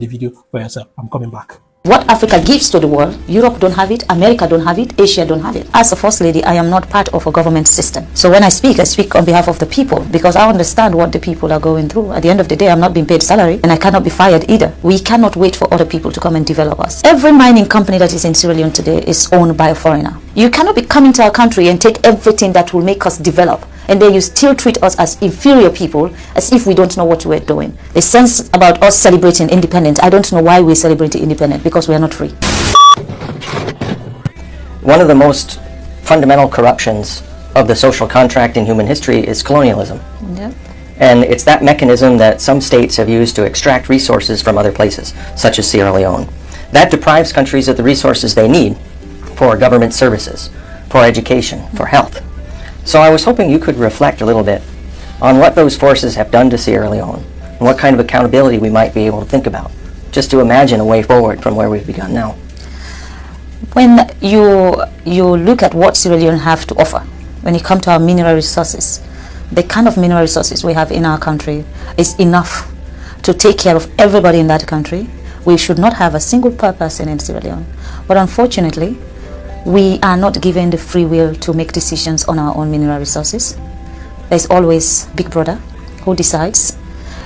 the video for yourself. I'm coming back. What Africa gives to the world, Europe don't have it, America don't have it, Asia don't have it. As a First Lady, I am not part of a government system. So when I speak on behalf of the people, because I understand what the people are going through. At the end of the day, I'm not being paid salary, and I cannot be fired either. We cannot wait for other people to come and develop us. Every mining company that is in Sierra Leone today is owned by a foreigner. You cannot be coming to our country and take everything that will make us develop, and then you still treat us as inferior people, as if we don't know what we're doing. The sense about us celebrating independence, I don't know why we're celebrating independence, because we are not free. One of the most fundamental corruptions of the social contract in human history is colonialism. Yep. And it's that mechanism that some states have used to extract resources from other places, such as Sierra Leone. That deprives countries of the resources they need for government services, for education, for health. So I was hoping you could reflect a little bit on what those forces have done to Sierra Leone and what kind of accountability we might be able to think about, just to imagine a way forward from where we've begun now. When you look at what Sierra Leone have to offer, when it comes to our mineral resources, the kind of mineral resources we have in our country is enough to take care of everybody in that country. We should not have a single poor person in Sierra Leone. But unfortunately, we are not given the free will to make decisions on our own mineral resources. There's always Big Brother who decides.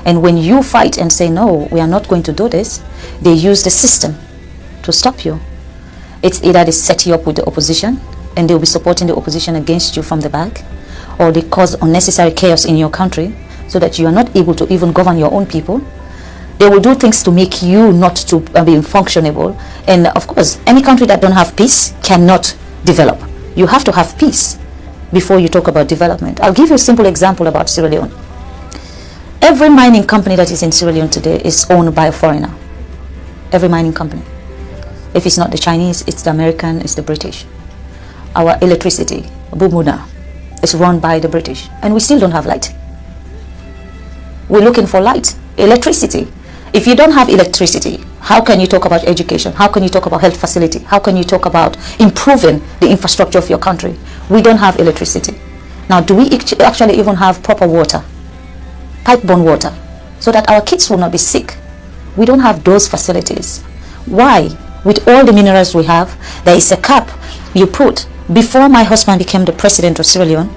And when you fight and say, no, we are not going to do this, they use the system to stop you. It's either they set you up with the opposition and they'll be supporting the opposition against you from the back, or they cause unnecessary chaos in your country so that you are not able to even govern your own people. They will do things to make you not to be functionable. And of course, any country that don't have peace cannot develop. You have to have peace before you talk about development. I'll give you a simple example about Sierra Leone. Every mining company that is in Sierra Leone today is owned by a foreigner. Every mining company. If it's not the Chinese, it's the American, it's the British. Our electricity, Bumuna, is run by the British. And we still don't have light. We're looking for light, electricity. If you don't have electricity, how can you talk about education? How can you talk about health facility? How can you talk about improving the infrastructure of your country? We don't have electricity. Now, do we actually even have proper water? Pipe-borne water, so that our kids will not be sick? We don't have those facilities. Why? With all the minerals we have, there is a cap you put. Before my husband became the president of Sierra Leone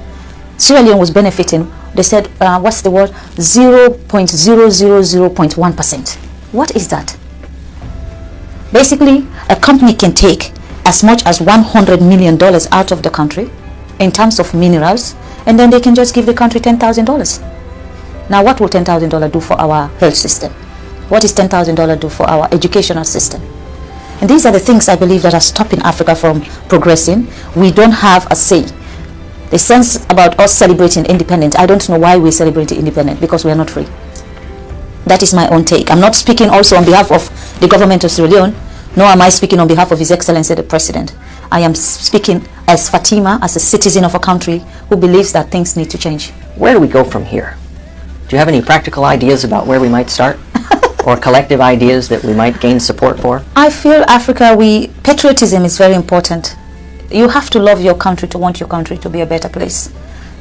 was benefiting. They said, what's the word? 0.000.1%. What is that? Basically, a company can take as much as $100 million out of the country in terms of minerals, and then they can just give the country $10,000. Now, what will $10,000 do for our health system? What is $10,000 do for our educational system? And these are the things I believe that are stopping Africa from progressing. We don't have a say. The sense about us celebrating independence, I don't know why we're celebrating independence, because we are not free. That is my own take. I'm not speaking also on behalf of the government of Sierra Leone, nor am I speaking on behalf of His Excellency the President. I am speaking as Fatima, as a citizen of a country who believes that things need to change. Where do we go from here? Do you have any practical ideas about where we might start? Or collective ideas that we might gain support for? I feel Africa, patriotism is very important. You have to love your country to want your country to be a better place.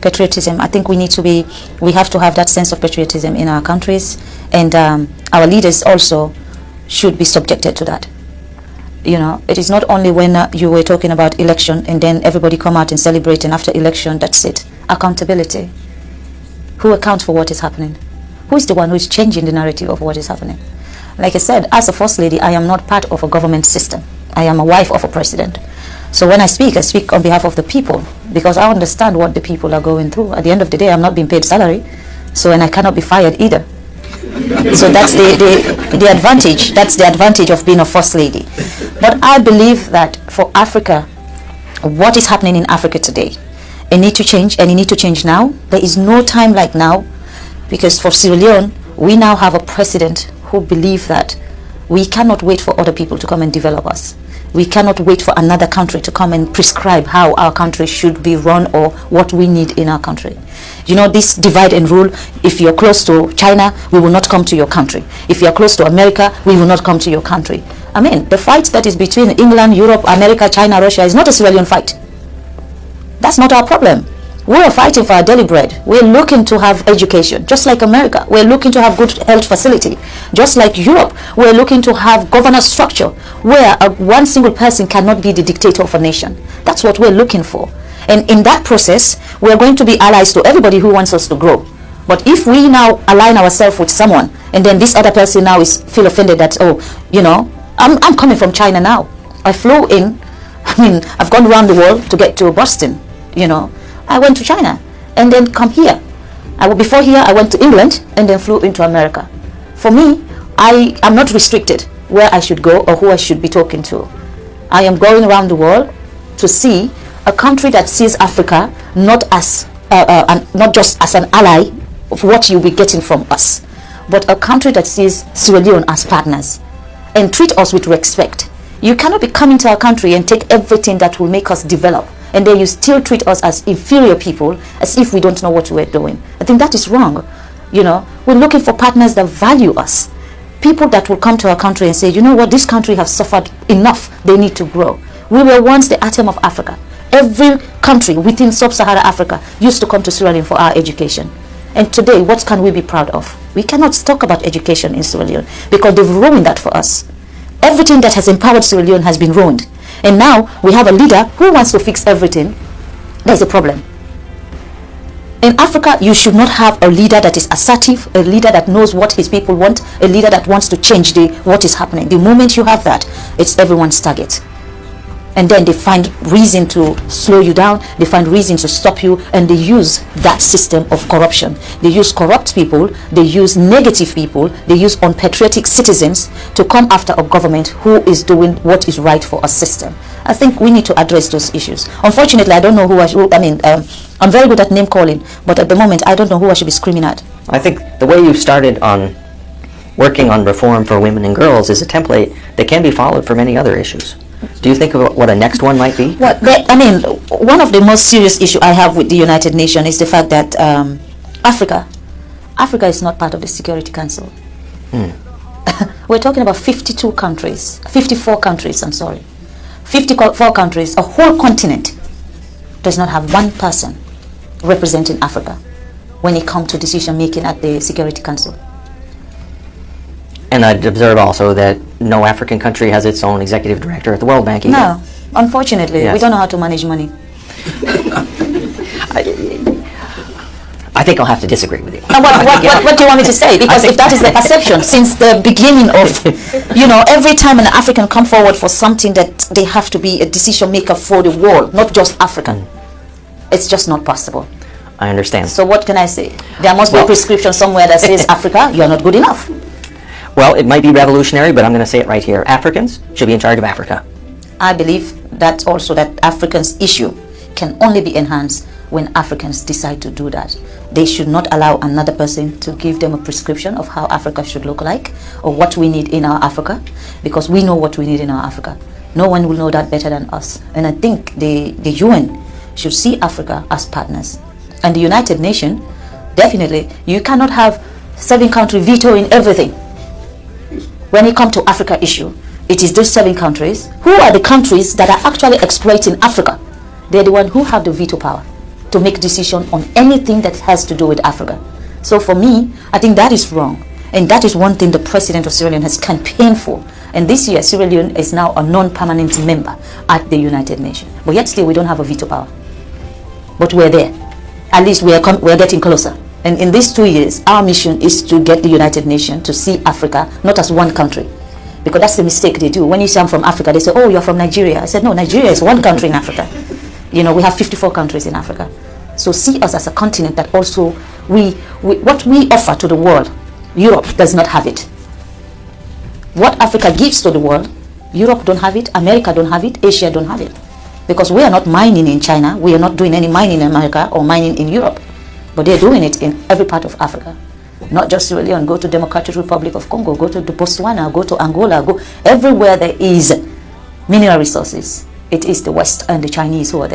Patriotism, I think we have to have that sense of patriotism in our countries, and our leaders also should be subjected to that. You know, it is not only when you were talking about election and then everybody come out and celebrate, and after election, that's it. Accountability. Who accounts for what is happening? Who is the one who is changing the narrative of what is happening? Like I said, as a First Lady, I am not part of a government system. I am a wife of a president. So when I speak on behalf of the people, because I understand what the people are going through. At the end of the day, I'm not being paid salary, and I cannot be fired either. So that's the advantage. That's the advantage of being a First Lady. But I believe that for Africa, what is happening in Africa today, it needs to change, and it needs to change now. There is no time like now, because for Sierra Leone, we now have a president who believes that we cannot wait for other people to come and develop us. We cannot wait for another country to come and prescribe how our country should be run or what we need in our country. You know, this divide and rule, if you're close to China, we will not come to your country. If you're close to America, we will not come to your country. I mean, the fight that is between England, Europe, America, China, Russia is not a Sierra Leone fight. That's not our problem. We're fighting for our daily bread. We're looking to have education, just like America. We're looking to have good health facility, just like Europe. We're looking to have governance structure where one single person cannot be the dictator of a nation. That's what we're looking for. And in that process, we're going to be allies to everybody who wants us to grow. But if we now align ourselves with someone, and then this other person now feel offended that, oh, you know, I'm coming from China now. I flew in, I've gone around the world to get to Boston, you know. I went to China and then come here. Before here, I went to England and then flew into America. For me, I am not restricted where I should go or who I should be talking to. I am going around the world to see a country that sees Africa not as not just as an ally of what you'll be getting from us, but a country that sees Sierra Leone as partners and treat us with respect. You cannot be coming to our country and take everything that will make us develop, and then you still treat us as inferior people, as if we don't know what we're doing. I think that is wrong. You know, we're looking for partners that value us. People that will come to our country and say, you know what, this country has suffered enough, they need to grow. We were once the atom of Africa. Every country within sub-Saharan Africa used to come to Sierra Leone for our education. And today, what can we be proud of? We cannot talk about education in Sierra Leone because they've ruined that for us. Everything that has empowered Sierra Leone has been ruined. And now we have a leader who wants to fix everything. There's a problem. In Africa, you should not have a leader that is assertive, a leader that knows what his people want, a leader that wants to change what is happening. The moment you have that, it's everyone's target. And then they find reason to slow you down, they find reason to stop you, and they use that system of corruption. They use corrupt people, they use negative people, they use unpatriotic citizens to come after a government who is doing what is right for a system. I think we need to address those issues. Unfortunately, I don't know who I'm very good at name calling, but at the moment, I don't know who I should be screaming at. I think the way you started on working on reform for women and girls is a template that can be followed for many other issues. Do you think of what a next one might be? Well, one of the most serious issues I have with the United Nations is the fact that Africa is not part of the Security Council. We're talking about 54 countries, I'm sorry. 54 countries, a whole continent does not have one person representing Africa when it comes to decision making at the Security Council. And I'd observe also that no African country has its own executive director at the World Bank either. No, unfortunately, Yes. we don't know how to manage money. I think I'll have to disagree with you. What do you want me to say? Because if that is the perception since the beginning of, every time an African come forward for something that they have to be a decision maker for the world, not just African, it's just not possible. I understand. So what can I say? There must be a prescription somewhere that says, Africa, you are not good enough. Well, it might be revolutionary, but I'm going to say it right here. Africans should be in charge of Africa. I believe that also that Africans' issue can only be enhanced when Africans decide to do that. They should not allow another person to give them a prescription of how Africa should look like or what we need in our Africa, because we know what we need in our Africa. No one will know that better than us. And I think the UN should see Africa as partners. And the United Nations, definitely, you cannot have 7-country vetoing everything. When it comes to Africa issue, it is those 7 countries who are the countries that are actually exploiting Africa. They're the ones who have the veto power to make decision on anything that has to do with Africa. So for me, I think that is wrong. And that is one thing the president of Sierra Leone has campaigned for. And this year, Sierra Leone is now a non-permanent member at the United Nations. But yet still, we don't have a veto power. But we're there. At least we're getting closer. And in these 2 years, our mission is to get the United Nations to see Africa not as one country. Because that's the mistake they do. When you say I'm from Africa, they say, oh, you're from Nigeria. I said, no, Nigeria is one country in Africa. We have 54 countries in Africa. So see us as a continent that also, what we offer to the world, Europe does not have it. What Africa gives to the world, Europe don't have it, America don't have it, Asia don't have it. Because we are not mining in China, we are not doing any mining in America or mining in Europe. But they're doing it in every part of Africa. Not just Sierra Leone, go to Democratic Republic of Congo, go to Botswana, go to Angola, go everywhere there is mineral resources. It is the West and the Chinese who are there.